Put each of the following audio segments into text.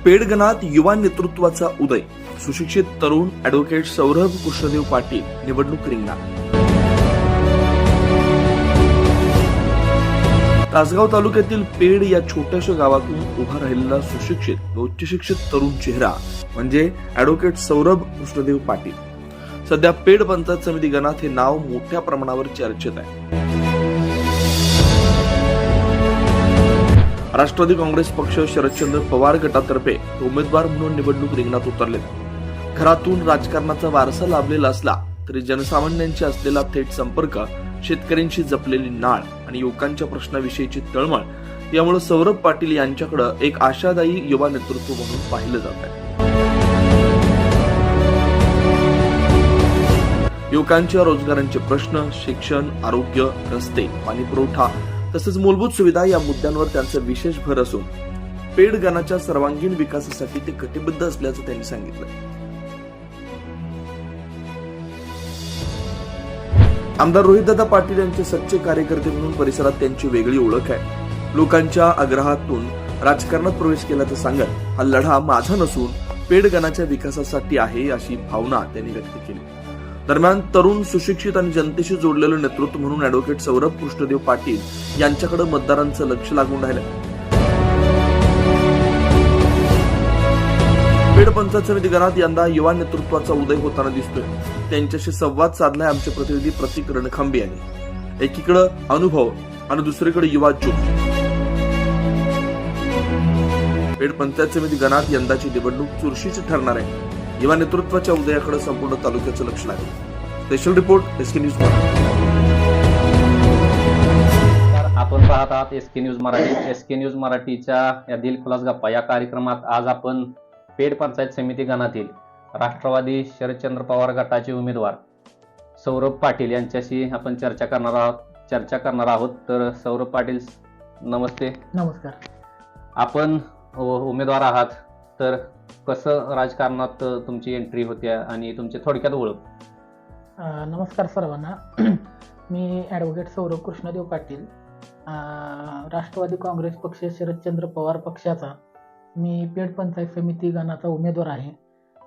पेडगणात युवा नेतृत्वाचा उदय, सुशिक्षित तरुण ॲडव्होकेट सौरभ कृष्णदेव पाटील निवडणूक रिंगणात. तासगाव तालुक्यातील पेड या छोट्याशा गावातून उभा राहिलेला सुशिक्षित व उच्चशिक्षित तरुण चेहरा म्हणजे ॲडव्होकेट सौरभ कृष्णदेव पाटील. सध्या पेड पंचायत समिती गणात हे नाव मोठ्या प्रमाणावर चर्चेत आहे. राष्ट्रवादी काँग्रेस पक्ष शरदचंद्र पवार गटातर्फे उमेदवार म्हणून निवडणूक रिंगणात उतरले. घरातून राजकारणाचा वारसा लाभलेला असला तरी जनसामान्यांशी असलेला थेट संपर्क, शेतकऱ्यांशी जपलेली नाळ आणि युवकांच्या प्रश्नाविषयीची तळमळ यामुळे सौरभ पाटील यांच्याकडे एक आशादायी युवा नेतृत्व म्हणून पाहिलं जात आहे. युवकांच्या रोजगारांचे प्रश्न, शिक्षण, आरोग्य, रस्ते, पाणी पुरवठा तसेच मूलभूत सुविधा या मुद्द्यांवर त्यांचा विशेष भर असून पेड गणाच्या सर्वांगीण विकासासाठी ते कटिबद्ध असल्याचं त्यांनी सांगितलं. आमदार रोहितदादा पाटील यांचे सच्चे कार्यकर्ते म्हणून परिसरात त्यांची वेगळी ओळख आहे. लोकांच्या आग्रहातून राजकारणात प्रवेश केल्याचं सांगत हा लढा माझा नसून पेड गणाच्या विकासासाठी आहे अशी भावना त्यांनी व्यक्त केली. दरम्यान तरुण, सुशिक्षित आणि जनतेशी जोडलेलं नेतृत्व म्हणून ॲडव्होकेट सौरभ कृष्णदेव पाटील यांच्याकडे मतदारांचं लक्ष लागून राहिलं. पेड पंचायत समिती गणात यंदा युवा नेतृत्वाचा उदय होताना दिसतोय. त्यांच्याशी संवाद साधलाय आमचे प्रतिनिधी प्रतीक रणखांबे यांनी. एकीकडे अनुभव आणि दुसरीकडे युवा जोश. पेड पंचायत समिती गणात यंदाची निवडणूक चुरशीची ठरणार आहे. युवा नेतृत्वाच्या उदयाकडे संपूर्ण तालुक्याचं लक्ष लागेल. Special report SK news Marathi. आपण पाहत आहात SK news Marathi. SK news मराठीच्या या दिलखुलास गप्पा या कार्यक्रमात आज आपण पेड पंचायत समिती गणातील राष्ट्रवादी शरदचंद्र पवार गटाचे उमेदवार सौरभ पाटील यांच्याशी आपण चर्चा करणार आहोत. तर सौरभ पाटील, नमस्ते. नमस्कार. आपण उमेदवार आहात, तर कसं राजकारणात तुमची एंट्री होती आणि तुमची थोडक्यात ओळख? नमस्कार सर्वांना. मी ॲडव्होकेट सौरभ कृष्णदेव पाटील, राष्ट्रवादी काँग्रेस पक्ष शरदचंद्र पवार पक्षाचा मी पेड पंचायत समिती गणाचा उमेदवार आहे.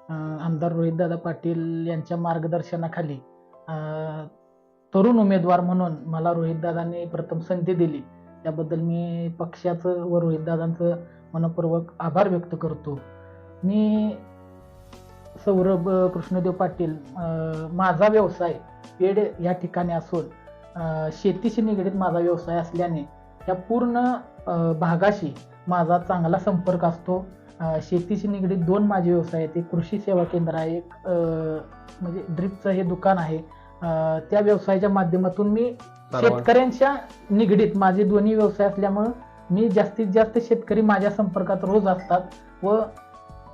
आमदार रोहितदादा पाटील यांच्या मार्गदर्शनाखाली तरुण उमेदवार म्हणून मला रोहितदादांनी प्रथम संधी दिली. त्याबद्दल मी पक्षाचं व रोहितदादांचं मनपूर्वक आभार व्यक्त करतो. मी सौरभ कृष्णदेव पाटील, माझा व्यवसाय पेड या ठिकाणी असून शेतीशी निगडीत माझा व्यवसाय असल्याने या पूर्ण भागाशी माझा चांगला संपर्क असतो. शेतीशी निगडीत दोन माझे व्यवसाय आहेत. एक कृषी सेवा केंद्र आहे, एक म्हणजे ड्रिपचं हे दुकान आहे. त्या व्यवसायाच्या माध्यमातून मी शेतकऱ्यांच्या निगडीत माझे दोन्ही व्यवसाय असल्यामुळं मी जास्तीत जास्त शेतकरी माझ्या संपर्कात रोज असतात. व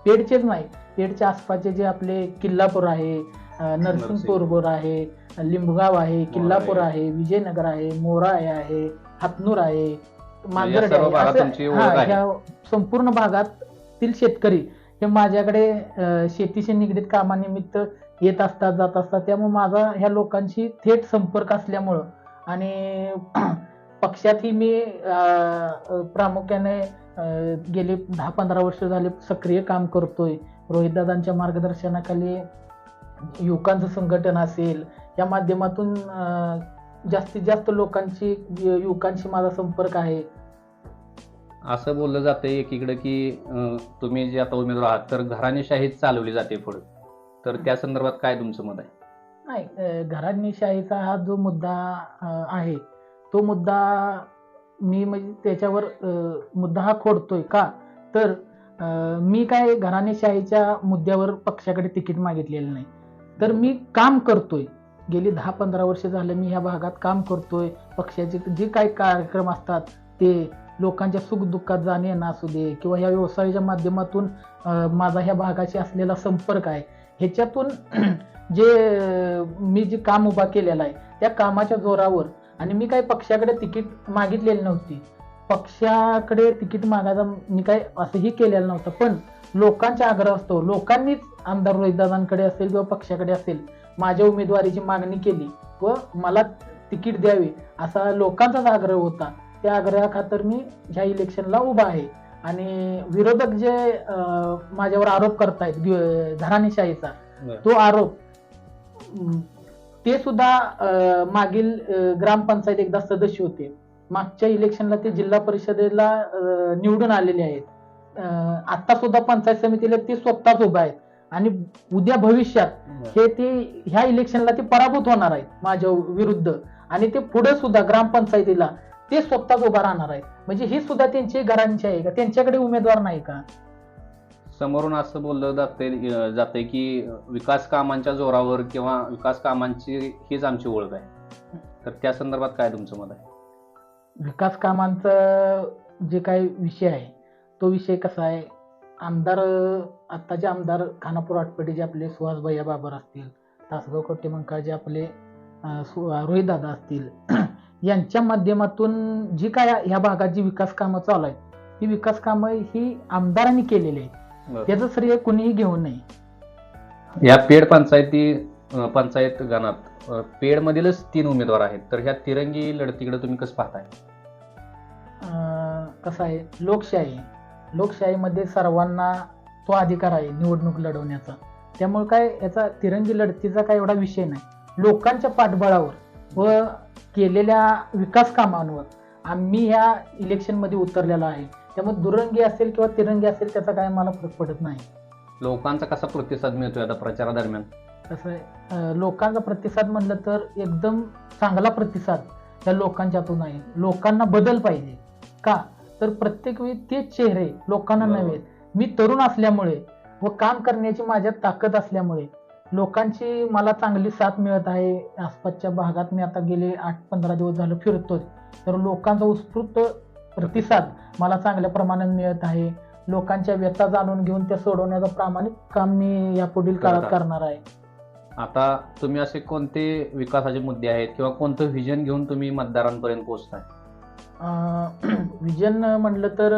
पेडचेच नाही, पेडच्या आसपासचे जे आपले किल्लापूर आहे, नरसिंगपूर आहे, लिंबगाव आहे, किल्लापूर आहे, विजयनगर आहे, मोरा आहे, हातनूर आहे, मांजरडे आहे, ह्या संपूर्ण भागातील शेतकरी हे माझ्याकडे शेतीशी निगडीत कामानिमित्त येत असतात, जात असतात. त्यामुळे माझा ह्या लोकांशी थेट संपर्क असल्यामुळं आणि पक्षातही मी प्रामुख्याने गेले 10-15 वर्ष झाले सक्रिय काम करतोय. रोहितदादांच्या मार्गदर्शनाखाली युवकांचं संघटन असेल, या माध्यमातून जास्तीत जास्त युवकांशी माझा संपर्क आहे. असं बोललं जाते एकीकडे की तुम्ही जे आता उमेदवार आहात तर घराणेशाहीच चालवली जाते पुढे, तर त्या संदर्भात काय तुमचं मत आहे? नाही, घराणेशाहीचा हा जो मुद्दा आहे तो मुद्दा मी म्हणजे त्याच्यावर मुद्दा हा खोडतोय का, तर मी काय घराणेशाहीच्या मुद्द्यावर पक्षाकडे तिकीट मागितलेलं नाही. तर मी काम करतोय, गेली 10-15 वर्ष झालं मी ह्या भागात काम करतोय. पक्षाचे जे काही कार्यक्रम असतात ते लोकांच्या सुखदुःखात जाणे येणं असू दे किंवा ह्या व्यवसायाच्या माध्यमातून माझा ह्या भागाशी असलेला संपर्क आहे, ह्याच्यातून मी जे काम उभा केलेलं आहे त्या कामाच्या जोरावर, आणि मी काही पक्षाकडे तिकीट मागितलेली नव्हती. पक्षाकडे तिकीट मागायचा मी काय असंही केलेलं नव्हतं, पण लोकांच्या आग्रह असतो, लोकांनीच आमदार रोहितदादांकडे असेल किंवा पक्षाकडे असेल माझ्या उमेदवारीची मागणी केली व मला तिकीट द्यावे असा लोकांचाच आग्रह होता. त्या आग्रहाखातर मी ह्या इलेक्शनला उभा आहे. आणि विरोधक जे माझ्यावर आरोप करतायत घराणेशाहीचा, तो आरोप ते सुद्धा मागील ग्रामपंचायत एकदा सदस्य होते. मागच्या इलेक्शनला ते जिल्हा परिषदेला निवडून आलेले आहेत. आता सुद्धा पंचायत समितीला ते स्वतःच उभे आहेत आणि उद्या भविष्यात ते ह्या इलेक्शनला ते पराभूत होणार आहेत माझ्या विरुद्ध, आणि ते पुढे सुद्धा ग्रामपंचायतीला ते स्वतःच उभा राहणार आहेत. म्हणजे ही सुद्धा त्यांची घरांची आहे का? त्यांच्याकडे उमेदवार नाही का? समोरून असं बोललं जातंय की विकास कामांच्या जोरावर किंवा विकास कामांची हीच आमची ओळख आहे, तर त्या संदर्भात काय तुमचं मत आहे? विकास कामांचा जे काही विषय आहे तो विषय कसा आहे, आत्ताचे आमदार खानापूर आटपाडीचे आपले सुहास भैया बाबर असतील, तासगाव कवठेमंकाळचे आपले रोहित दादा असतील, यांच्या माध्यमातून जी काय ह्या भागात जी विकास कामं चालू आहेत, ही विकास कामं ही आमदारांनी केलेली आहेत. त्याचं श्रेय कुणीही घेऊ नये. या पंचायत गणात पेडमधीलच 3 उमेदवार आहेत, तर ह्या तिरंगी लढतीकडे तुम्ही कसं पाहताय? कसं आहे, लोकशाहीमध्ये सर्वांना तो अधिकार आहे निवडणूक लढवण्याचा. त्यामुळे काय याचा तिरंगी लढतीचा काय एवढा विषय नाही. लोकांच्या पाठबळावर व केलेल्या विकास कामांवर आम्ही ह्या इलेक्शनमध्ये उतरलेला आहे. त्यामुळे दुरंगी असेल किंवा तिरंगी असेल त्याचा काय मला फरक पडत नाही. लोकांचा कसा प्रतिसाद मिळतोय आता प्रचारादरम्यान? कसं आहे, लोकांचा प्रतिसाद म्हणलं तर एकदम चांगला प्रतिसाद या लोकांच्यातून आहे. लोकांना बदल पाहिजे का, तर प्रत्येक वेळी तेच चेहरे लोकांना नव्हे. मी तरुण असल्यामुळे व काम करण्याची माझ्यात ताकद असल्यामुळे लोकांची मला चांगली साथ मिळत आहे. आसपासच्या भागात मी आता गेले 8-15 दिवस झालं फिरतोय, तर लोकांचा उत्स्फूर्त प्रतिसाद मला चांगल्या प्रमाणात मिळत आहे. लोकांच्या व्यथा जाणून घेऊन त्या सोडवण्याचं प्रामाणिक काम मी यापुढील काळात करणार आहे. आता तुम्ही असे कोणते विकासाचे मुद्दे आहेत किंवा कोणतं व्हिजन घेऊन तुम्ही मतदारांपर्यंत पोहोचताय? विजन म्हणलं तर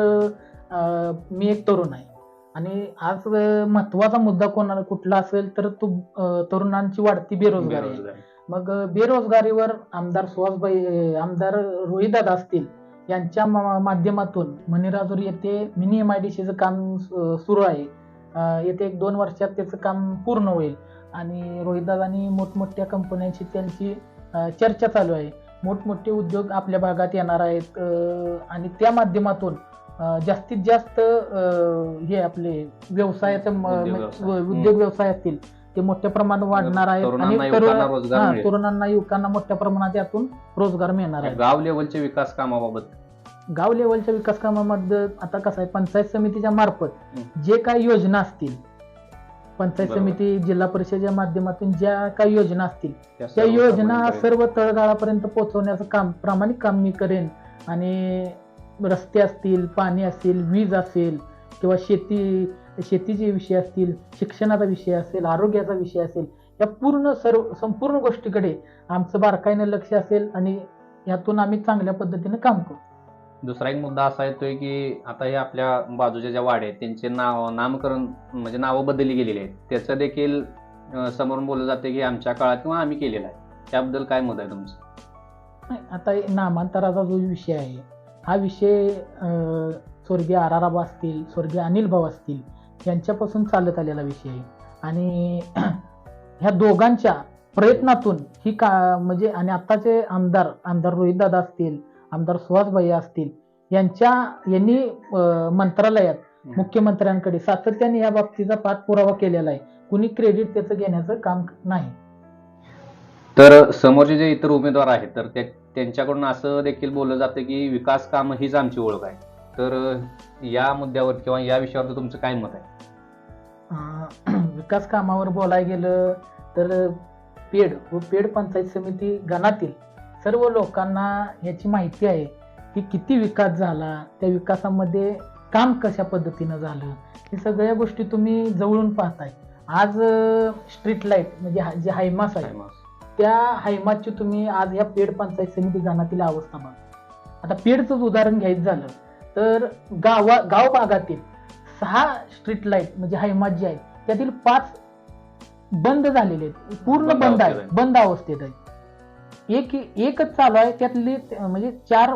मी एक तरुण आहे आणि आज महत्वाचा मुद्दा कुठला असेल तर तो तरुणांची वाढती बेरोजगारी आहे. मग बेरोजगारीवर आमदार रोहितदादा असतील यांच्या माध्यमातून मणिराजूर येथे मिनी MIDCचं काम सुरू आहे. येथे 1-2 वर्षात त्याचं काम पूर्ण होईल आणि रोहितदादांनी मोठमोठ्या कंपन्यांची त्यांची चर्चा चालू आहे. मोठमोठे उद्योग आपल्या भागात येणार आहेत आणि त्या माध्यमातून जास्तीत जास्त हे आपले व्यवसायाचे उद्योग व्यवसाय असतील ते मोठ्या प्रमाणात वाढणार आहेत आणि तरुणांना युवकांना मोठ्या प्रमाणात यातून रोजगार मिळणार आहे. गाव लेवलच्या विकास कामाबाबत, गाव लेवलच्या विकास कामामध्ये आता कसं आहे, पंचायत समितीच्या मार्फत जे काही योजना असतील, पंचायत समिती जिल्हा परिषदेच्या माध्यमातून ज्या काही योजना असतील त्या योजना सर्व तळगाळापर्यंत पोहोचवण्याचं काम प्रामाणिक काम मी करेन. आणि रस्ते असतील, पाणी असेल, वीज असेल किंवा शेतीचे विषय असतील, शिक्षणाचा विषय असेल, आरोग्याचा विषय असेल, या संपूर्ण गोष्टीकडे आमचं बारकाईने लक्ष असेल आणि यातून आम्ही चांगल्या पद्धतीने काम करू. दुसरा एक मुद्दा असा येतोय की आता हे आपल्या बाजूच्या ज्या वाड्या आहेत त्यांचे नामकरण म्हणजे नावं बदलली गेलेली आहेत, त्याचं देखील समोरून बोललं जाते की आमच्या काळात किंवा आम्ही केलेला आहे. त्याबद्दल काय मत आहे तुमचं? आता नामांतराचा जो विषय आहे हा विषय स्वर्गीय RR आबा असतील, स्वर्गीय अनिल भाऊ असतील यांच्यापासून चालत आलेला विषय आहे आणि ह्या दोघांच्या प्रयत्नातून ही म्हणजे आणि आताचे आमदार रोहितदादा असतील, आमदार सुहास भैया असतील यांनी मंत्रालयात मुख्यमंत्र्यांकडे सातत्याने या बाबतीचा पाठपुरावा केलेला आहे. कुणी क्रेडिट त्याचं घेण्याचं काम नाही. तर समोरचे जे इतर उमेदवार आहेत तर त्यांच्याकडून असं देखील बोललं जातं की विकास काम हीच आमची ओळख आहे, तर या मुद्द्यावर किंवा या विषयावर तुमचं काय मत आहे? विकास कामावर बोलायला गेलं तर पेड पंचायत समिती गणातील सर्व लोकांना याची माहिती आहे की किती विकास झाला, त्या विकासामध्ये काम कशा पद्धतीनं झालं, हे सगळ्या गोष्टी तुम्ही जवळून पाहताय. आज स्ट्रीट लाईट म्हणजे जे हायमास आहे त्या हायमासची तुम्ही आज या पेड पंचायत समिती गणातील अवस्था बघा. आता पेडचंच उदाहरण घ्यायचं झालं तर गाव भागातील 6 स्ट्रीट लाईट म्हणजे हायमास जे आहेत त्यातील 5 बंद झालेले आहेत, पूर्ण बंद अवस्थेत आहेत. एकच चालू आहे, त्यातली म्हणजे 4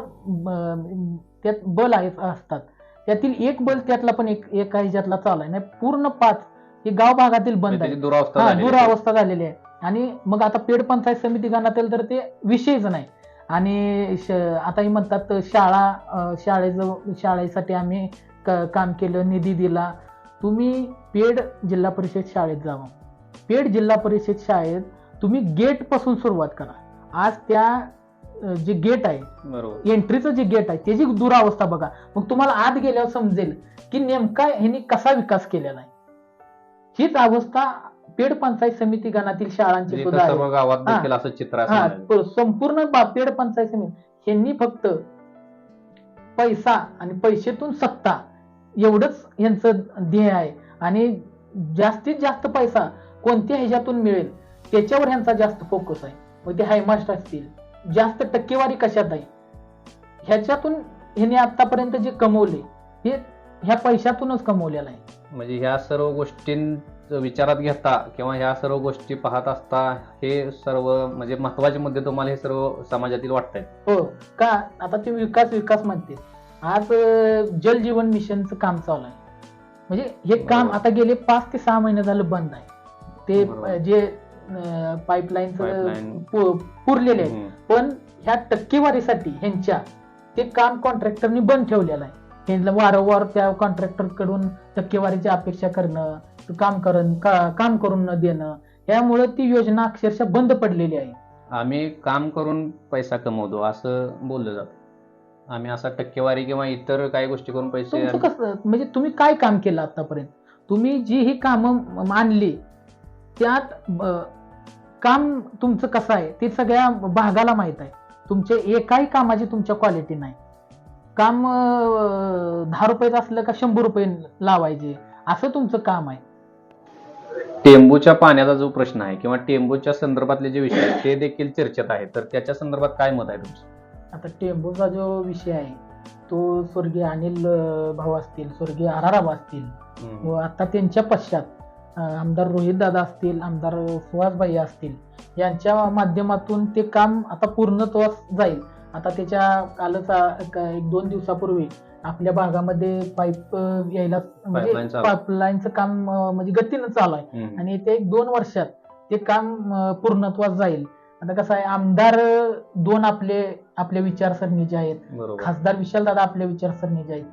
त्यात बल असतात त्यातील एक बल्ब त्यातला पण एका ह्याच्यातला चालू आहे, नाही पूर्ण 5 हे गाव भागातील बंद त्याची आहे. दुरावस्था हा, झालेली आहे. दुरावस्था झालेली आहे. आणि मग आता पेड पंचायत समिती गणातील तर ते विषयच नाही. आणि आता हे म्हणतात शाळेसाठी आम्ही काम केलं, निधी दिला. तुम्ही पेड जिल्हा परिषद शाळेत जावा. पेड जिल्हा परिषद शाळेत तुम्ही गेट पासून सुरुवात करा. आज त्या जे गेट आहे, बरोबर, एंट्रीचं जे गेट आहे त्याची दुरावस्था बघा. मग तुम्हाला आत गेल्यावर समजेल की नेमका ह्यांनी कसा विकास केलेला आहे. हीच अवस्था पेड पंचायत समिती गणातील शाळांची सुद्धा आहे. सर्व गावात देखील असं चित्र हा, असेल. संपूर्ण पेड पंचायत समिती यांनी फक्त पैसा आणि पैशातून सत्ता एवढंच यांचं ध्येय आहे. आणि जास्तीत जास्त पैसा कोणत्या ह्याच्यातून मिळेल त्याच्यावर ह्यांचा जास्त फोकस आहे. मग ते हायमास्ट असतील, जास्त टक्केवारी कशात आहे ह्याच्यातून ह्यांनी आतापर्यंत जे कमवले हे ह्या पैशातूनच कमवलेलं आहे. म्हणजे ह्या सर्व गोष्टींचा विचारात घेता किंवा ह्या सर्व गोष्टी पाहत असता हे सर्व म्हणजे महत्वाचे मुद्दे तुम्हाला हे सर्व समाजातील वाटतंय. हो का, आता ते विकास म्हणते. आज जल जीवन मिशनचं काम चालू आहे. म्हणजे हे काम आता गेले 5 ते 6 महिने झालं बंद आहे. ते जे पाईपलाईन पुरलेले आहे, पण ह्या टक्केवारीसाठी ह्यांच्या ते काम कॉन्ट्रॅक्टरनी बंद ठेवलेलं आहे. ह्यांना वारंवार त्या कॉन्ट्रॅक्टर कडून टक्केवारीची अपेक्षा करणं, काम करून न देणं, यामुळे ती योजना अक्षरशः बंद पडलेली आहे. आम्ही काम करून पैसा कमवतो असं बोललं जातं. आम्ही असा टक्केवारी किंवा इतर काही गोष्टी करून पैसे तुमचं कसं, म्हणजे तुम्ही काय काम केलं आतापर्यंत, तुम्ही जी ही कामं मानली त्यात काम तुमचं कसं आहे ते सगळ्या भागाला माहित आहे. तुमच्या एकाही कामाची तुमच्या क्वालिटी नाही. काम 10 रुपयाचं असलं का 100 रुपये लावायचे असं तुमचं काम आहे. टेंबूच्या पाण्याचा जो प्रश्न आहे किंवा टेंबूच्या संदर्भातले जे विषय आहेत ते देखील चर्चेत आहे, तर त्याच्या संदर्भात काय मत आहे तुमचं? आता टेंबूचा जो विषय आहे तो स्वर्गीय अनिल भाऊ असतील, स्वर्गीय आराराबा असतील व आता त्यांच्या पश्चात आमदार रोहित दादा असतील, आमदार सुहासभाई असतील, यांच्या माध्यमातून ते काम आता पूर्णत्वास जाईल. आता त्याच्या कालच 1-2 दिवसापूर्वी आपल्या भागामध्ये पाईप यायला म्हणजे पाईपलाईनचं काम म्हणजे गतीनं चालू आहे आणि ते 1-2 वर्षात ते काम पूर्णत्वास जाईल. आता कसं आहे, आमदार 2 आपल्या विचारसरणीचे आहेत, खासदार विशालदादा आपल्या विचारसरणीचे आहेत.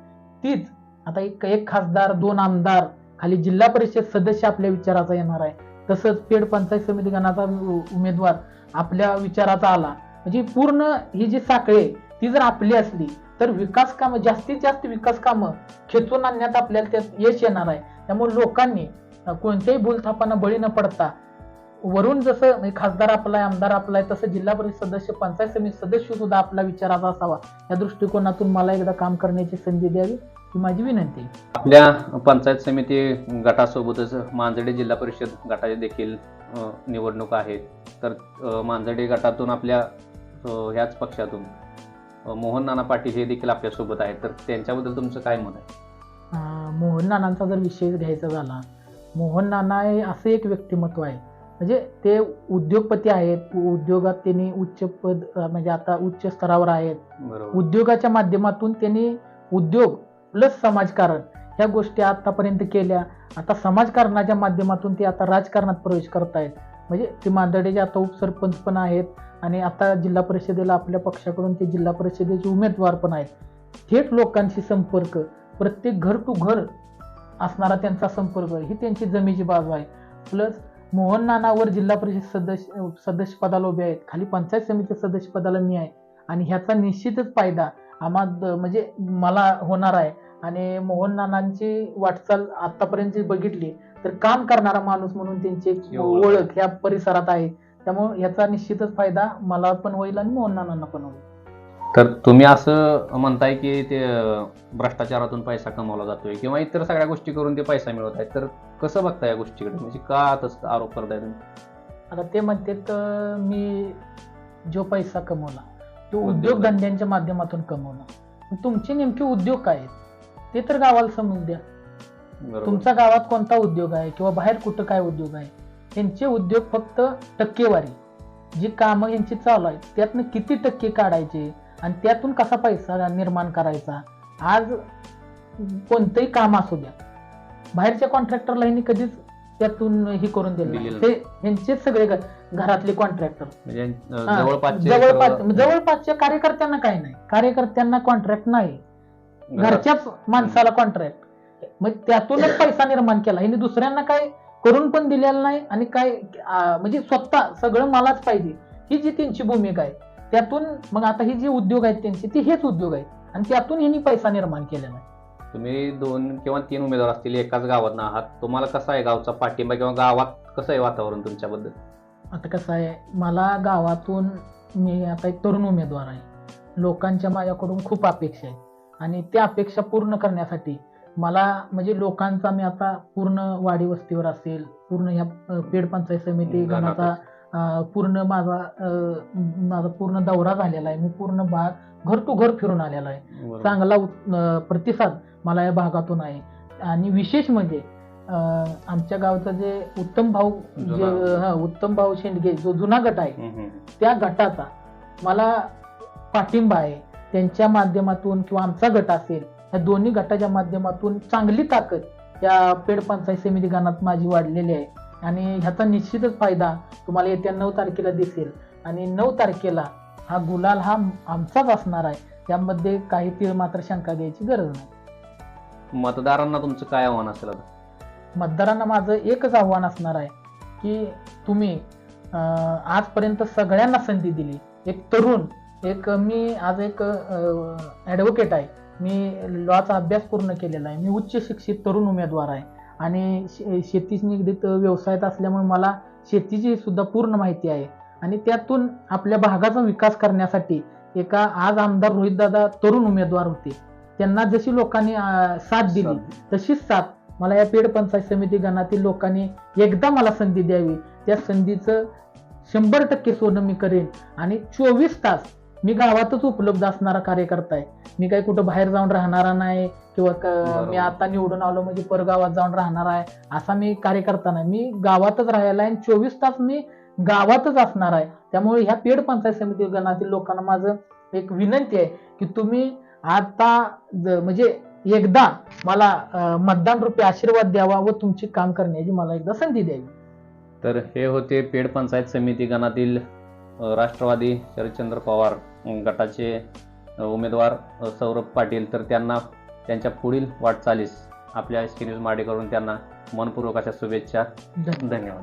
तीच आता एक खासदार 2 आमदार खाली जिल्हा परिषद सदस्य आपल्या विचाराचा येणार आहे. तसंच पेड पंचायत समिती गणाचा उमेदवार आपल्या विचाराचा आला म्हणजे पूर्ण ही जी साखळी ती जर आपली असली तर विकास कामं, जास्तीत जास्त विकास कामं खेचून आणण्यात आपल्याला त्यात यश येणार आहे. त्यामुळे लोकांनी कोणत्याही भूलथापांना बळी न पडता वरून जसं खासदार आपला आहे, आमदार आपला आहे, तसं जिल्हा परिषद सदस्य, पंचायत समिती सदस्य सुद्धा आपला विचाराचा असावा. या दृष्टिकोनातून मला एकदा काम करण्याची संधी द्यावी ही माझी विनंती आहे. आपल्या पंचायत समिती गटासोबतच मांजर्डे जिल्हा परिषद गटाचे देखील निवडणुका आहेत. तर मांजर्डे गटातून आपल्या ह्याच पक्षातून मोहन नाना पाटील हे देखील आपल्यासोबत आहेत, तर त्यांच्याबद्दल तुमचं काय मत आहे? मोहन नानांचा जर विषय घ्यायचा झाला, मोहन नाना हे असं एक व्यक्तिमत्व आहे म्हणजे ते उद्योगपती आहेत. उद्योगात त्यांनी उच्च पद म्हणजे आता उच्च स्तरावर आहेत. उद्योगाच्या माध्यमातून त्यांनी उद्योग प्लस समाजकारण ह्या गोष्टी आतापर्यंत केल्या. आता समाजकारणाच्या माध्यमातून ते आता राजकारणात प्रवेश करतायत. म्हणजे ते मांजर्डेचे आता उपसरपंच पण आहेत आणि आता जिल्हा परिषदेला आपल्या पक्षाकडून ते जिल्हा परिषदेचे उमेदवार पण आहेत. थेट लोकांशी संपर्क, प्रत्येक घर टू घर असणारा त्यांचा संपर्क ही त्यांची जमेची बाजू आहे. प्लस मोहन नानावर जिल्हा परिषद सदस्य पदाला उभे आहेत, खाली पंचायत समिती सदस्य पदाला मी आहे आणि ह्याचा निश्चितच फायदा म्हणजे मला होणार आहे. आणि मोहन नानांची वाटचाल आतापर्यंत बघितली तर काम करणारा माणूस म्हणून त्यांची ओळख या परिसरात आहे. त्यामुळे याचा निश्चितच फायदा मला पण होईल आणि मोहन नानांना पण होईल. तर तुम्ही असं म्हणताय की ते भ्रष्टाचारातून पैसा कमवला जातोय किंवा इतर सगळ्या गोष्टी करून ते पैसा मिळवत आहेत, तर कसं बघताय या गोष्टीकडे, म्हणजे का तसं आरोप करताय तुम्ही? आता ते म्हणते तर मी जो पैसा कमवला तो उद्योगधंद्यांच्या माध्यमातून कमवला. तुमचे नेमके उद्योग काय आहेत ते तर गावाला समजून द्या. तुमच्या गावात कोणता उद्योग आहे किंवा बाहेर कुठं काय उद्योग आहे, यांचे उद्योग फक्त टक्केवारी जी कामं यांची चालू आहेत त्यातनं किती टक्के काढायचे आणि त्यातून कसा पैसा निर्माण करायचा. आज कोणतंही काम असू द्या, बाहेरच्या कॉन्ट्रॅक्टरला यांनी कधीच त्यातून हे करून दिलं नाही. दिलेलं ते यांचेच सगळे घरातले कॉन्ट्रॅक्टर, म्हणजे जवळपासचे जवळपासच्या कार्यकर्त्यांना काही नाही, कार्यकर्त्यांना कॉन्ट्रॅक्ट नाही, घरच्याच माणसाला कॉन्ट्रॅक्ट. मग त्यातूनच पैसा निर्माण केला. यांनी दुसऱ्यांना काय करून पण दिलेलं नाही आणि काय म्हणजे स्वतः सगळं मलाच पाहिजे ही जी त्यांची भूमिका आहे. त्यातून मग आता ही जी उद्योग आहेत त्यांची ती हेच उद्योग आहेत आणि त्यातून यांनी पैसा निर्माण केलेला आहे. तुम्ही 2 किंवा 3 उमेदवार असतील, एकाच गावात आहात, तुम्हाला कसा आहे गावचा पाठिंबा किंवा गावात कसं आहे वातावरण तुमच्याबद्दल? आता कसं आहे, मला गावातून, मी आता एक तरुण उमेदवार आहे, लोकांच्या माझ्याकडून खूप अपेक्षा आहेत आणि त्या अपेक्षा पूर्ण करण्यासाठी मला म्हणजे लोकांचा, मी आता पूर्ण वाडी वस्तीवर असेल, पूर्ण ह्या पेड पंचायत समिती गणाचा पूर्ण माझा पूर्ण दौरा झालेला आहे. मी पूर्ण भाग घर टू घर फिरून आलेला आहे. चांगला प्रतिसाद मला या भागातून आहे आणि विशेष म्हणजे आमच्या गावचा जे उत्तम भाऊ शेंडगे जो जुना गट आहे त्या गटाचा मला पाठिंबा आहे. त्यांच्या माध्यमातून किंवा आमचा गट असेल, या दोन्ही गटाच्या माध्यमातून चांगली ताकद या पेड पंचायत समिती गणात माझी वाढलेली आहे आणि ह्याचा निश्चितच फायदा तुम्हाला येत्या 9 तारखेला दिसेल आणि 9 तारखेला हा गुलाल हा आमचाच असणार आहे. त्यामध्ये काही तीळ मात्र शंका घ्यायची गरज नाही. मतदारांना तुमचं काय आव्हान असेल? मतदारांना माझं एकच आव्हान असणार आहे की तुम्ही आजपर्यंत सगळ्यांना संधी दिली. एक तरुण, मी आज एक ॲडव्होकेट आहे, मी लॉचा अभ्यास पूर्ण केलेला आहे, मी उच्च शिक्षित तरुण उमेदवार आहे आणि शेतीशी निगडीत व्यवसायात असल्यामुळे मला शेतीची सुद्धा पूर्ण माहिती आहे आणि त्यातून आपल्या भागाचा विकास करण्यासाठी आज आमदार रोहितदादा तरुण उमेदवार होते, त्यांना जशी लोकांनी साथ दिली तशीच साथ मला या पेड पंचायत समिती गणातील लोकांनी एकदा मला संधी द्यावी. त्या संधीचं 100% सोनं मी करेन आणि 24 तास मी गावातच उपलब्ध असणारा कार्यकर्ता आहे. मी काही कुठं बाहेर जाऊन राहणारा नाही किंवा मी आता निवडून आलो म्हणजे परगावात जाऊन राहणार आहे असा मी कार्यकर्ता नाही. मी गावातच राहायला आहे आणि 24 तास मी गावातच असणार आहे. त्यामुळे ह्या पेड पंचायत समिती गणातील लोकांना माझं एक विनंती आहे की तुम्ही आता म्हणजे एकदा मला मतदान रूपी आशीर्वाद द्यावा व तुमची काम करण्याची मला एकदा संधी द्यावी. तर हे होते पेड पंचायत समिती गणातील राष्ट्रवादी शरदचंद्र पवार गटाचे उमेदवार सौरभ पाटील. तर त्यांना त्यांच्या पुढील वाटचालीस आपल्या SK न्यूज मराठीकडून त्यांना मनपूर्वक अशा शुभेच्छा. धन्यवाद.